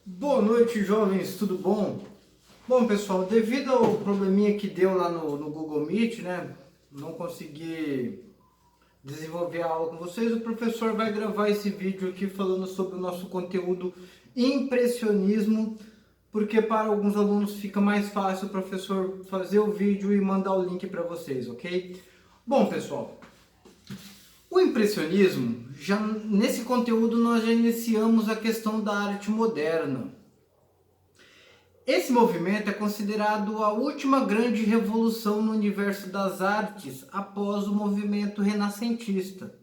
Boa noite, jovens, tudo bom? Bom, pessoal, devido ao probleminha que deu lá no Google Meet, né? Não consegui desenvolver a aula com vocês, o professor vai gravar esse vídeo aqui falando sobre o nosso conteúdo impressionismo, porque para alguns alunos fica mais fácil o professor fazer o vídeo e mandar o link para vocês, ok? Bom, pessoal, o impressionismo, já nesse conteúdo nós já iniciamos a questão da arte moderna. Esse movimento é considerado a última grande revolução no universo das artes após o movimento renascentista.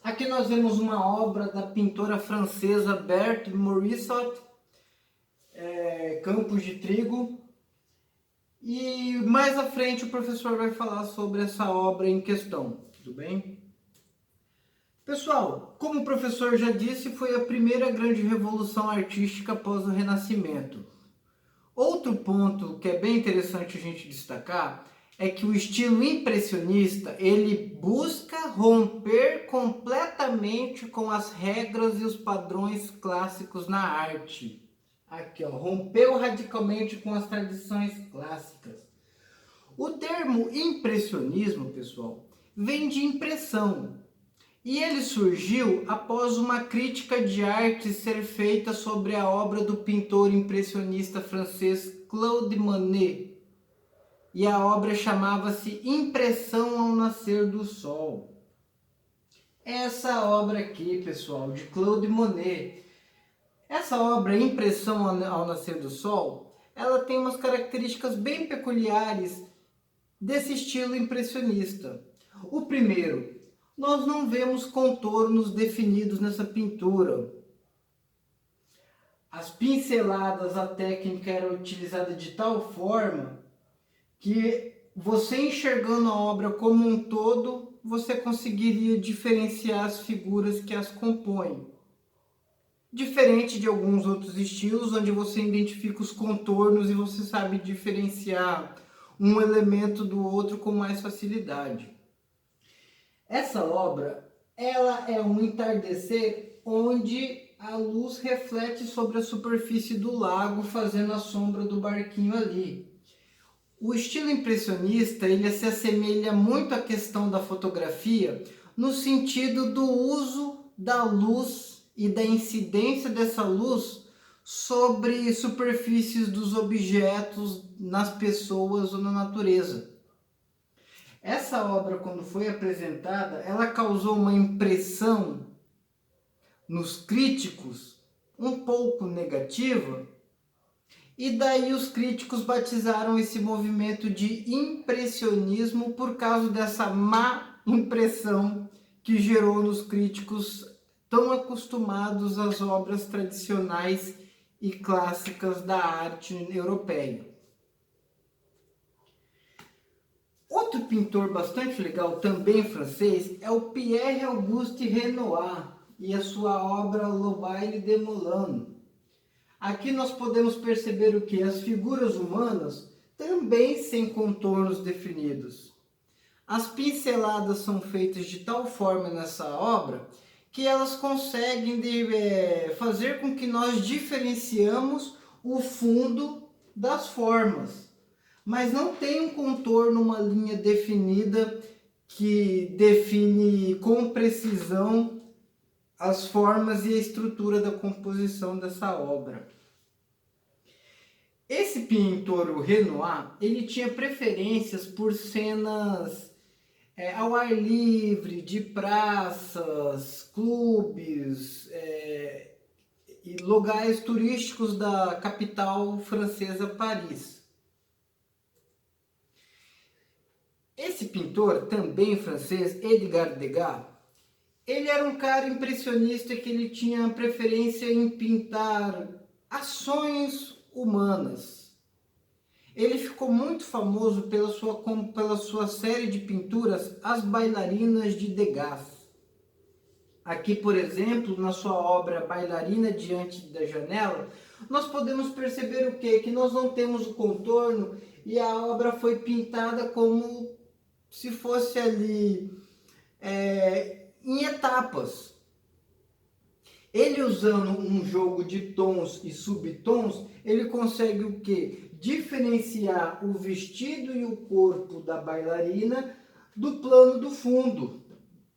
Aqui nós vemos uma obra da pintora francesa Berthe Morisot, Campos de Trigo, e mais à frente o professor vai falar sobre essa obra em questão, tudo bem? Pessoal, como o professor já disse, foi a primeira grande revolução artística após o Renascimento. Outro ponto que é bem interessante a gente destacar é que o estilo impressionista, ele busca romper completamente com as regras e os padrões clássicos na arte. Aqui, ó, rompeu radicalmente com as tradições clássicas. O termo impressionismo, pessoal, vem de impressão. E ele surgiu após uma crítica de arte ser feita sobre a obra do pintor impressionista francês Claude Monet. E a obra chamava-se Impressão ao Nascer do Sol. Essa obra aqui, pessoal, de Claude Monet. Essa obra, Impressão ao Nascer do Sol, ela tem umas características bem peculiares desse estilo impressionista. O primeiro, nós não vemos contornos definidos nessa pintura. As pinceladas, a técnica era utilizada de tal forma que você enxergando a obra como um todo, você conseguiria diferenciar as figuras que as compõem. Diferente de alguns outros estilos, onde você identifica os contornos e você sabe diferenciar um elemento do outro com mais facilidade. Essa obra, ela é um entardecer onde a luz reflete sobre a superfície do lago, fazendo a sombra do barquinho ali. O estilo impressionista, ele se assemelha muito à questão da fotografia, no sentido do uso da luz e da incidência dessa luz sobre superfícies dos objetos, nas pessoas ou na natureza. Essa obra, quando foi apresentada, ela causou uma impressão nos críticos um pouco negativa, e daí os críticos batizaram esse movimento de impressionismo por causa dessa má impressão que gerou nos críticos tão acostumados às obras tradicionais e clássicas da arte europeia. Outro pintor bastante legal, também francês, é o Pierre-Auguste Renoir e a sua obra Le Baile de Moulin. Aqui nós podemos perceber o que? As figuras humanas também sem contornos definidos. As pinceladas são feitas de tal forma nessa obra que elas conseguem fazer com que nós diferenciamos o fundo das formas. Mas não tem um contorno, uma linha definida que define com precisão as formas e a estrutura da composição dessa obra. Esse pintor, o Renoir, ele tinha preferências por cenas ao ar livre, de praças, clubes e lugares turísticos da capital francesa, Paris. Esse pintor, também francês, Edgar Degas, ele era um cara impressionista que ele tinha preferência em pintar ações humanas. Ele ficou muito famoso pela sua série de pinturas As Bailarinas de Degas. Aqui, por exemplo, na sua obra Bailarina Diante da Janela, nós podemos perceber o quê? Que nós não temos o contorno e a obra foi pintada como se fosse ali em etapas. Ele usando um jogo de tons e subtons, ele consegue o quê? Diferenciar o vestido e o corpo da bailarina do plano do fundo,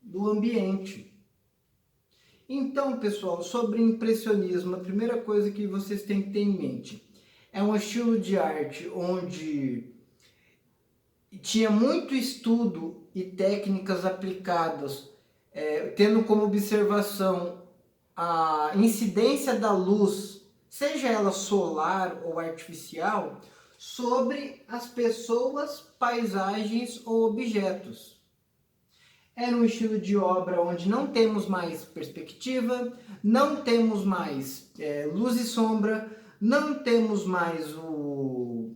do ambiente. Então, pessoal, sobre impressionismo, a primeira coisa que vocês têm que ter em mente é um estilo de arte onde tinha muito estudo e técnicas aplicadas, tendo como observação a incidência da luz, seja ela solar ou artificial, sobre as pessoas, paisagens ou objetos. Era um estilo de obra onde não temos mais perspectiva, não temos mais luz e sombra, não temos mais o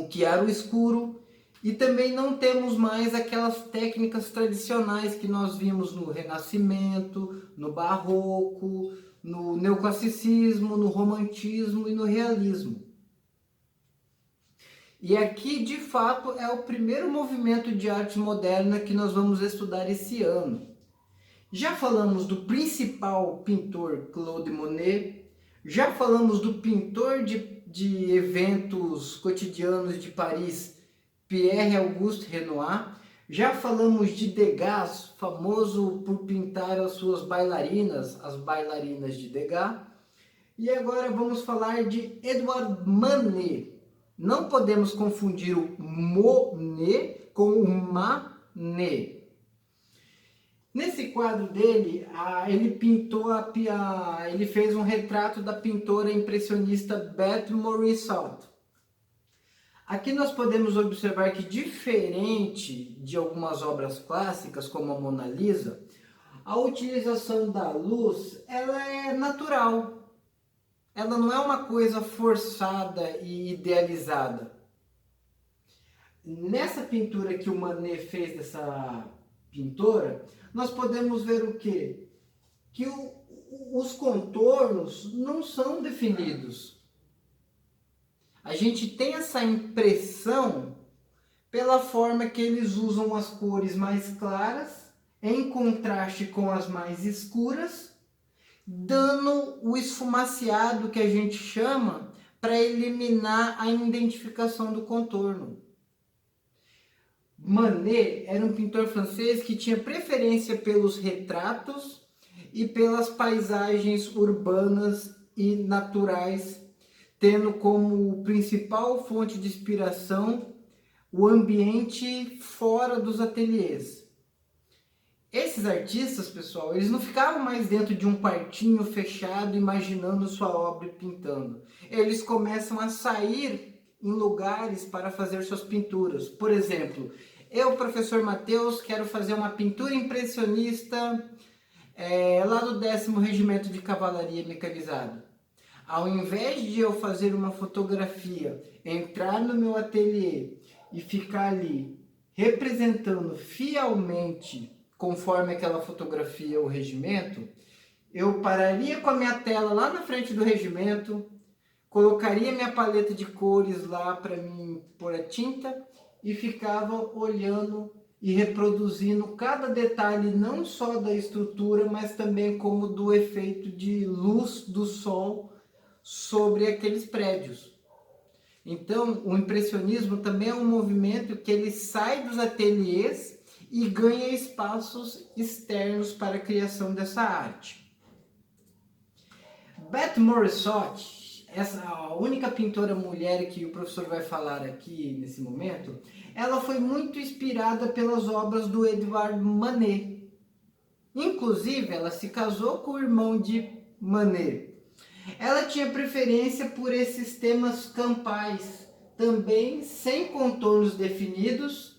chiaro escuro, e também não temos mais aquelas técnicas tradicionais que nós vimos no Renascimento, no Barroco, no Neoclassicismo, no Romantismo e no Realismo. E aqui, de fato, é o primeiro movimento de arte moderna que nós vamos estudar esse ano. Já falamos do principal pintor Claude Monet, já falamos do pintor de eventos cotidianos de Paris, Pierre-Auguste Renoir, já falamos de Degas, famoso por pintar as suas bailarinas, as bailarinas de Degas, e agora vamos falar de Edouard Manet. Não podemos confundir o Monet com o Manet. Nesse quadro dele, ele pintou ele fez um retrato da pintora impressionista Beth Morisot. Aqui nós podemos observar que, diferente de algumas obras clássicas, como a Mona Lisa, a utilização da luz ela é natural. Ela não é uma coisa forçada e idealizada. Nessa pintura que o Manet fez dessa pintora, nós podemos ver o quê? Que os contornos não são definidos. A gente tem essa impressão pela forma que eles usam as cores mais claras em contraste com as mais escuras, dando o esfumaciado que a gente chama para eliminar a identificação do contorno. Manet era um pintor francês que tinha preferência pelos retratos e pelas paisagens urbanas e naturais, tendo como principal fonte de inspiração o ambiente fora dos ateliês. Esses artistas, pessoal, eles não ficavam mais dentro de um quartinho fechado imaginando sua obra e pintando. Eles começam a sair em lugares para fazer suas pinturas. Por exemplo, eu, professor Matheus, quero fazer uma pintura impressionista lá do 10º Regimento de Cavalaria Mecanizada. Ao invés de eu fazer uma fotografia, entrar no meu ateliê e ficar ali representando fielmente conforme aquela fotografia o regimento, eu pararia com a minha tela lá na frente do regimento, colocaria minha paleta de cores lá para mim pôr a tinta e ficava olhando e reproduzindo cada detalhe, não só da estrutura, mas também como do efeito de luz do sol sobre aqueles prédios. Então, o impressionismo também é um movimento que ele sai dos ateliês e ganha espaços externos para a criação dessa arte. Beth Morisot, essa a única pintora mulher que o professor vai falar aqui nesse momento, ela foi muito inspirada pelas obras do Edouard Manet. Inclusive, ela se casou com o irmão de Manet. Ela tinha preferência por esses temas campais, também sem contornos definidos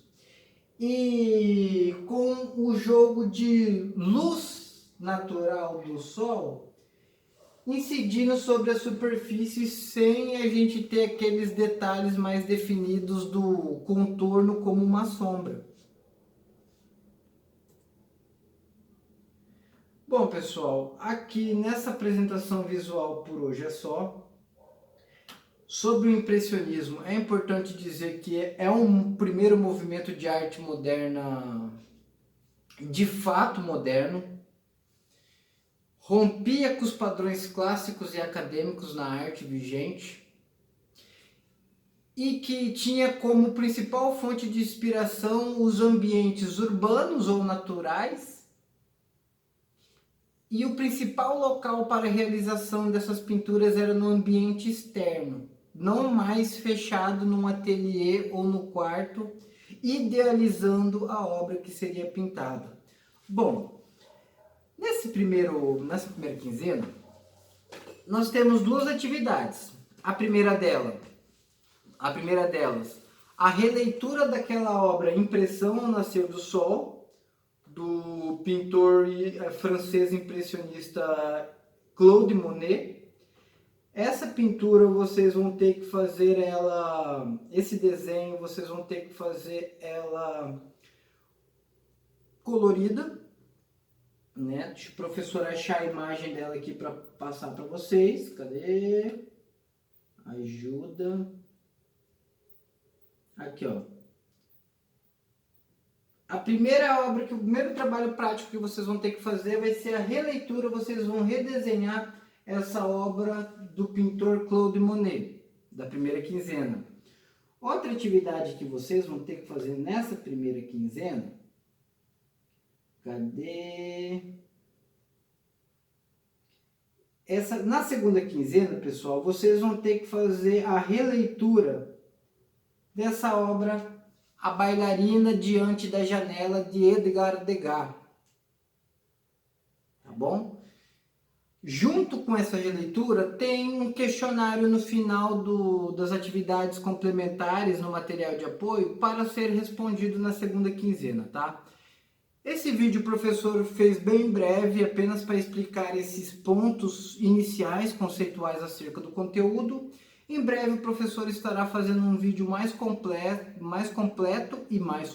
e com o jogo de luz natural do sol incidindo sobre a superfície sem a gente ter aqueles detalhes mais definidos do contorno como uma sombra. Bom, pessoal, aqui nessa apresentação visual por hoje é só. Sobre o impressionismo, é importante dizer que é um primeiro movimento de arte moderna, de fato moderno. rompia com os padrões clássicos e acadêmicos na arte vigente e que tinha como principal fonte de inspiração os ambientes urbanos ou naturais, e o principal local para a realização dessas pinturas era no ambiente externo, não mais fechado num ateliê ou no quarto, idealizando a obra que seria pintada. Bom, nessa primeira quinzena, nós temos duas atividades. A primeira delas, a releitura daquela obra Impressão ao Nascer do Sol, do pintor francês impressionista Claude Monet. Essa pintura vocês vão ter que fazer ela, esse desenho vocês vão ter que fazer ela colorida, né? Deixa o professor achar a imagem dela aqui para passar para vocês. Cadê? Ajuda. Aqui, ó. O primeiro trabalho prático que vocês vão ter que fazer vai ser a releitura. Vocês vão redesenhar essa obra do pintor Claude Monet, da primeira quinzena. Outra atividade que vocês vão ter que fazer nessa primeira quinzena, na segunda quinzena, pessoal, vocês vão ter que fazer a releitura dessa obra A Bailarina Diante da Janela, de Edgar Degas. Tá bom? Junto com essa releitura, tem um questionário no final das atividades complementares no material de apoio para ser respondido na segunda quinzena, tá? Esse vídeo o professor fez bem breve, apenas para explicar esses pontos iniciais, conceituais acerca do conteúdo. Em breve o professor estará fazendo um vídeo mais completo e mais